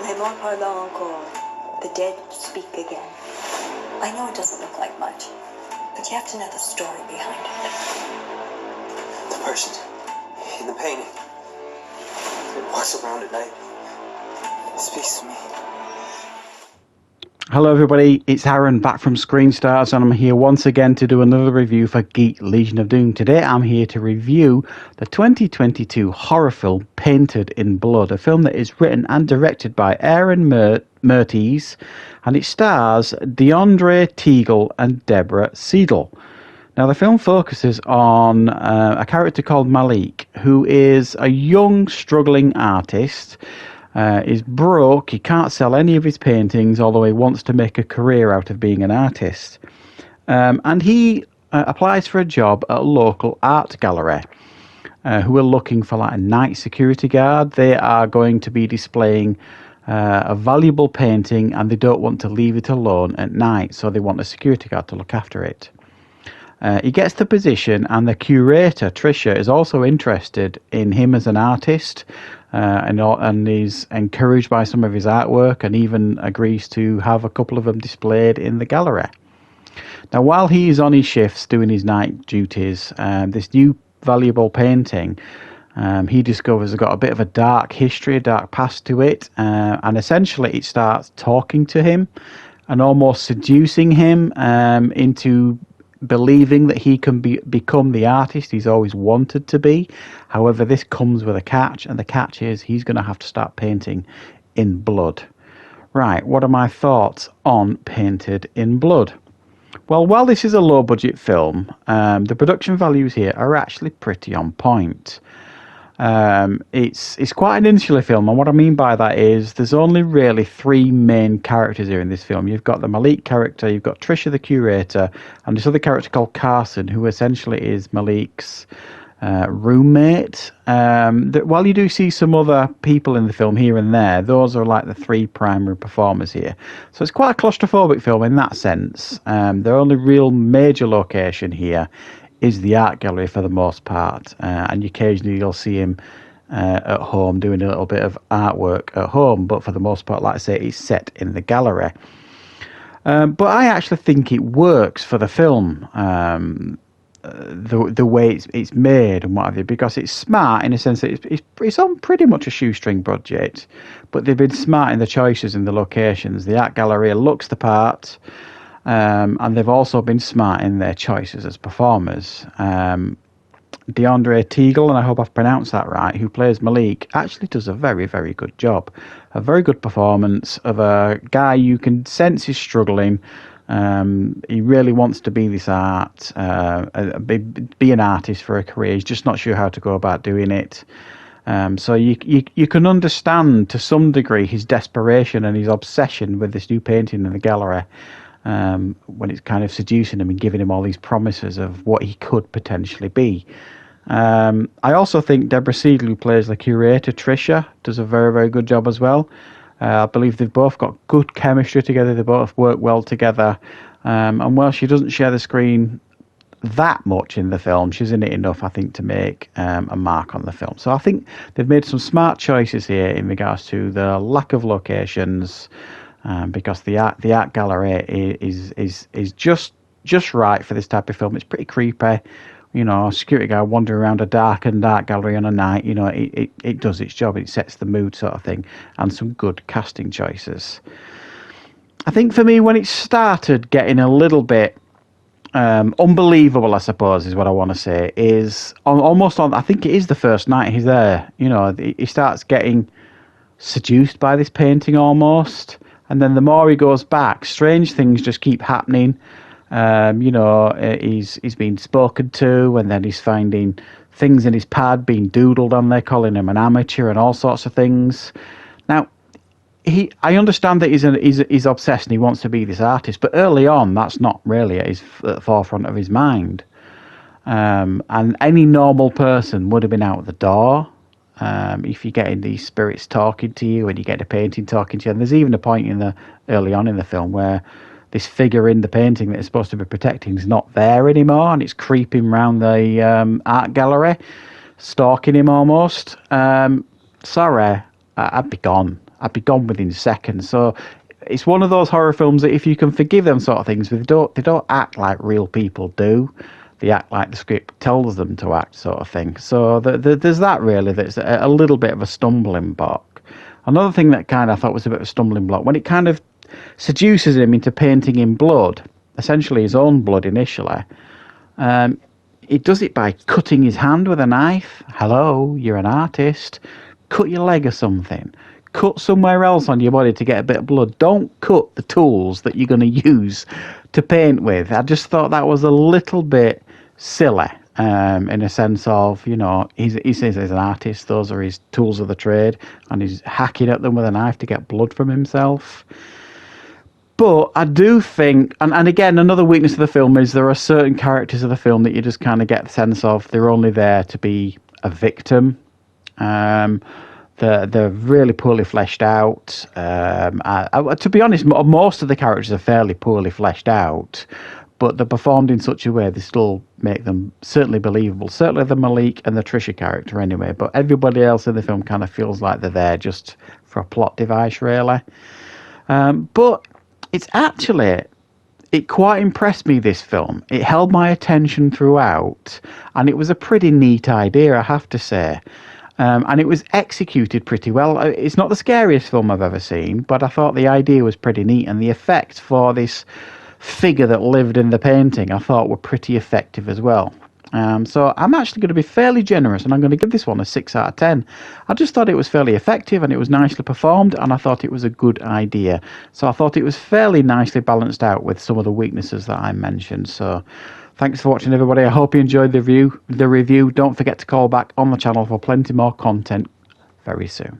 Les morts parlent encore. The dead speak again. I know it doesn't look like much, but you have to know the story behind it. The person in the painting. It walks around at night. It speaks to me. Hello everybody, it's Aaran back from Screenstars, and I'm here once again to do another review for Geek Legion of Doom. Today I'm here to review the 2022 horror film Painted in Blood, a film that is written and directed by Aaran Mertes, and it stars Deiondre, Teagle and Deborah Seidel. Now the film focuses on a character called Malik, who is a young struggling artist. Is broke, he can't sell any of his paintings, although he wants to make a career out of being an artist. And he applies for a job at a local art gallery, who are looking for like a night security guard. They are going to be displaying a valuable painting, and they don't want to leave it alone at night, so they want a security guard to look after it. He gets the position, and the curator, Tricia, is also interested in him as an artist, and is encouraged by some of his artwork, and even agrees to have a couple of them displayed in the gallery. Now, while he is on his shifts doing his night duties, this new valuable painting he discovers has got a bit of a dark history, a dark past to it, and essentially it starts talking to him and almost seducing him into believing that he can become the artist he's always wanted to be. However, this comes with a catch, and the catch is he's going to have to start painting in blood. Right, what are my thoughts on Painted in Blood? Well, while this is a low-budget film, the production values here are actually pretty on point. It's quite an insular film, and what I mean by that is there's only really three main characters here in this film. You've got the Malik character, you've got Tricia the curator, and this other character called Carson, who essentially is Malik's roommate. While you do see some other people in the film here and there, those are like the three primary performers here. So it's quite a claustrophobic film in that sense. The only real major location here is the art gallery for the most part, and occasionally you'll see him at home doing a little bit of artwork at home, but for the most part, like I say, it's set in the gallery. But I actually think it works for the film, the way it's made and what have you, because it's smart in a sense that it's on pretty much a shoestring budget, but they've been smart in the choices and the locations. The art gallery looks the part. And they've also been smart in their choices as performers. Deiondre Teagle, and I hope I've pronounced that right, who plays Malik, actually does a very, very good job. A very good performance of a guy you can sense is struggling. He really wants to be this art, be an artist for a career. He's just not sure how to go about doing it. So you can understand to some degree his desperation and his obsession with this new painting in the gallery. When it's kind of seducing him and giving him all these promises of what he could potentially be. I also think Deborah Seidel, who plays the curator, Tricia, does a very, very good job as well. I believe they've both got good chemistry together. They both work well together. And while she doesn't share the screen that much in the film, she's in it enough, I think, to make a mark on the film. So I think they've made some smart choices here in regards to the lack of locations, because the art gallery is just right for this type of film. It's pretty creepy, you know, a security guard wandering around a darkened art gallery on a night. You know, it does its job. It sets the mood, sort of thing, and some good casting choices. I think for me, when it started getting a little bit unbelievable, I suppose is what I want to say, is almost on. I think it is the first night he's there. You know, he starts getting seduced by this painting almost. And then the more he goes back, strange things just keep happening. You know, he's being spoken to, and then he's finding things in his pad being doodled on there, calling him an amateur and all sorts of things. Now, I understand that he's obsessed and he wants to be this artist, but early on, that's not really at the forefront of his mind. And any normal person would have been out the door. If you're getting these spirits talking to you and you get a painting talking to you, and there's even a point early on in the film where this figure in the painting that is supposed to be protecting is not there anymore, and it's creeping around the art gallery, stalking him almost. Sorry, I'd be gone. I'd be gone within seconds. So it's one of those horror films that if you can forgive them sort of things, they don't act like real people do. They act like the script tells them to act, sort of thing. So there's that really. That's a little bit of a stumbling block. Another thing that kind of I thought was a bit of a stumbling block, when it kind of seduces him into painting in blood, essentially his own blood initially. He does it by cutting his hand with a knife. Hello, you're an artist. Cut your leg or something. Cut somewhere else on your body to get a bit of blood. Don't cut the tools that you're going to use to paint with. I just thought that was a little bit silly, in a sense of, you know, he says he's an artist, those are his tools of the trade, and he's hacking at them with a knife to get blood from himself. But I do think, and again, another weakness of the film is there are certain characters of the film that you just kind of get the sense of they're only there to be a victim. They're really poorly fleshed out. To be honest, most of the characters are fairly poorly fleshed out, but they're performed in such a way they still make them certainly believable. Certainly the Malik and the Trisha character anyway, but everybody else in the film kind of feels like they're there just for a plot device, really. But it's actually, it quite impressed me, this film. It held my attention throughout, and it was a pretty neat idea, I have to say. And it was executed pretty well. It's not the scariest film I've ever seen, but I thought the idea was pretty neat, and the effects for this figure that lived in the painting I thought were pretty effective as well. So I'm actually going to be fairly generous, and I'm going to give this one a 6 out of 10. I just thought it was fairly effective, and it was nicely performed, and I thought it was a good idea. So I thought it was fairly nicely balanced out with some of the weaknesses that I mentioned. So thanks for watching, everybody. I hope you enjoyed the review. Don't forget to call back on the channel for plenty more content very soon.